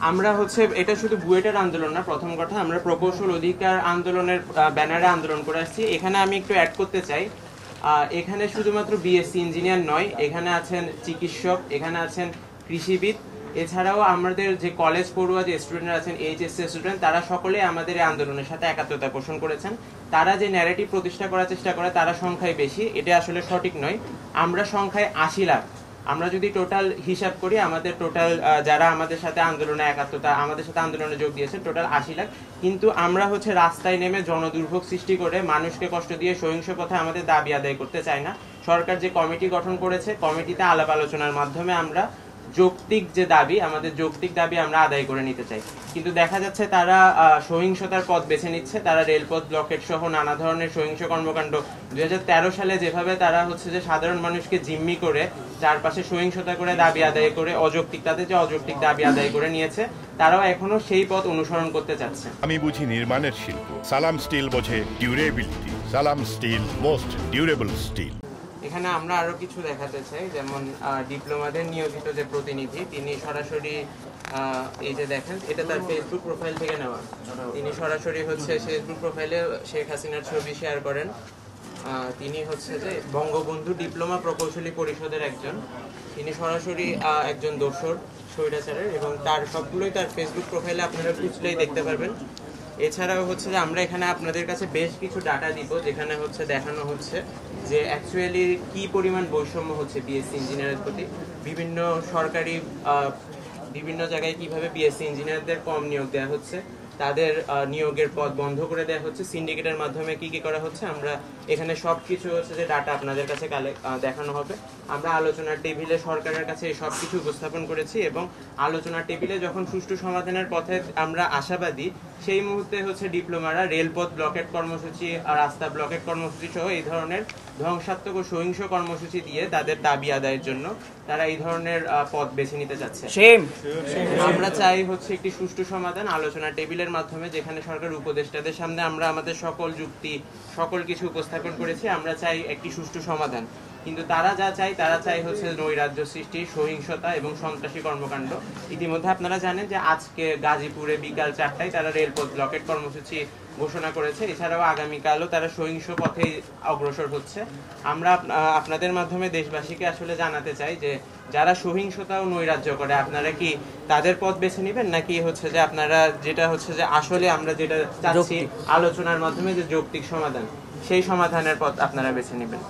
আমরা হচ্ছে এটা শুধু বুয়েটের আন্দোলন না, প্রথম কথা আমরা প্রকৌশল অধিকার আন্দোলনের ব্যানারে আন্দোলন করে আসছি। এখানে আমি একটু অ্যাড করতে চাই, এখানে শুধুমাত্র বিএসসি ইঞ্জিনিয়ার নয়, এখানে আছেন চিকিৎসক, এখানে আছেন কৃষিবিদ, এছাড়াও আমাদের যে কলেজ পড়ুয়া যে স্টুডেন্টরা আছেন, এইচএসসি স্টুডেন্ট, তারা সকলে আমাদের এই আন্দোলনের সাথে একাত্মতা পোষণ করেছেন। তারা যে ন্যারেটিভ প্রতিষ্ঠা করার চেষ্টা করে তারা সংখ্যায় বেশি, এটা আসলে সঠিক নয়। আমরা সংখ্যায় ৮০ লাখ, আমরা যদি টোটাল হিসাব করি আমাদের টোটাল যারা আমাদের সাথে আন্দোলনে একাত্মতা আমাদের সাথে আন্দোলনে যোগ দিয়েছে টোটাল ৮০ লাখ, কিন্তু আমরা হচ্ছে রাস্তায় নেমে জনদুর্ভোগ সৃষ্টি করে মানুষকে কষ্ট দিয়ে সহিংস পথে আমাদের দাবি আদায় করতে চাই না। সরকার যে কমিটি গঠন করেছে, কমিটিতে আলাপ আলোচনার মাধ্যমে আমরা যৌক্তিক যে দাবি, আমাদের যৌক্তিক দাবি আমরা আদায় করে নিতে চাই। কিন্তু দেখা যাচ্ছে তারা সহিংসতার পথ বেছে নিচ্ছে, তারা রেলপথ ব্লকেট সহ নানা ধরনের সহিংস কর্মকাণ্ড ২০১৩ সালে যেভাবে তারা হচ্ছে যে সাধারণ মানুষকে জিম্মি করে চারপাশে সহিংসতা করে দাবি আদায় করে অযৌক্তিক, তাদের যে অযৌক্তিক দাবি আদায় করে নিয়েছে, তারাও এখনো সেই পথ অনুসরণ করতে চাচ্ছে। আমি বুঝি নির্মাণের শিল্প, সালাম স্টিল বোঝে ডিউরেবিলিটি। সালাম স্টিল, মোস্ট ডিউরেবল স্টিল। এখানে আমরা আরো কিছু দেখাতে চাই, যেমন ডিপ্লোমাদের নিয়োজিত যে প্রতিনিধি, তিনি সরাসরি এই যে দেখেন, এটা তার ফেসবুক প্রোফাইল থেকে নেওয়া, তিনি সরাসরি হচ্ছে ফেসবুক প্রোফাইলে শেখ হাসিনার ছবি শেয়ার করেন। তিনি হচ্ছে যে বঙ্গবন্ধু ডিপ্লোমা প্রকৌশলী পরিষদের একজন, তিনি সরাসরি একজন দোসর স্বৈরাচারের, এবং তার সবগুলোই তার ফেসবুক প্রোফাইলে আপনারা খুঁজলেই দেখতে পারবেন। এছাড়াও হচ্ছে যে আমরা এখানে আপনাদের কাছে বেশ কিছু ডাটা দিব, যেখানে হচ্ছে দেখানো হচ্ছে যে অ্যাকচুয়ালি কি পরিমাণ বৈষম্য হচ্ছে বিএসসি ইঞ্জিনিয়ারের প্রতি। বিভিন্ন সরকারি বিভিন্ন জায়গায় কিভাবে বিএসসি ইঞ্জিনিয়ারদের কম নিয়োগ দেওয়া হচ্ছে, তাদের নিয়োগের পদ বন্ধ করে দেওয়া হচ্ছে, সিন্ডিকেটের মাধ্যমে কি কি করা হচ্ছে, আমরা এখানে সব কিছু হচ্ছে যে ডাটা আপনাদের কাছে দেখানো হবে। আমরা আলোচনার টেবিলে সরকারের কাছে এই সব কিছু উপস্থাপন করেছি, এবং আলোচনার টেবিলে যখন সুষ্ঠু সমাধানের পথে আমরা আশাবাদী, সেই মুহূর্তে হচ্ছে ডিপ্লোমারা রেলপথ ব্লকেট কর্মসূচি, রাস্তা ব্লকেট কর্মসূচি সহ এই ধরনের ধ্বংসাত্মক ও সহিংস কর্মসূচি দিয়ে তাদের দাবি আদায়ের জন্য তারা এই ধরনের পথ বেছে নিতে চাচ্ছে। আমরা চাই হচ্ছে একটি সুষ্ঠু সমাধান আলোচনার টেবিলের মাধ্যমে, যেখানে সরকার উপদেষ্টাদের সামনে আমরা আমাদের সকল যুক্তি সকল কিছু উপস্থাপন করেছি। আমরা চাই একটি সুষ্ঠু সমাধান, কিন্তু তারা চাই হচ্ছে নৈরাজ্য সৃষ্টি, সহিংসতা এবং সন্ত্রাসী কর্মকাণ্ড। ইতিমধ্যে আপনারা জানেন যে আজকে গাজীপুরে বিকাল ৪টায় তারা রেলপথ ব্লকেট কর্মসূচি ঘোষণা করেছে। এছাড়াও আগামীকালও তারা সহিংস পথে অগ্রসর হচ্ছে। আমরা আপনাদের মাধ্যমে দেশবাসীকে আসলে জানাতে চাই যে যারা সহিংসতা ও নৈরাজ্য করে, আপনারা কি তাদের পথ বেছে নেবেন, নাকি হচ্ছে যে আপনারা যেটা হচ্ছে যে আসলে আমরা যেটা চাচ্ছি আলোচনার মাধ্যমে যে যৌক্তিক সমাধান, সেই সমাধানের পথ আপনারা বেছে নেবেন।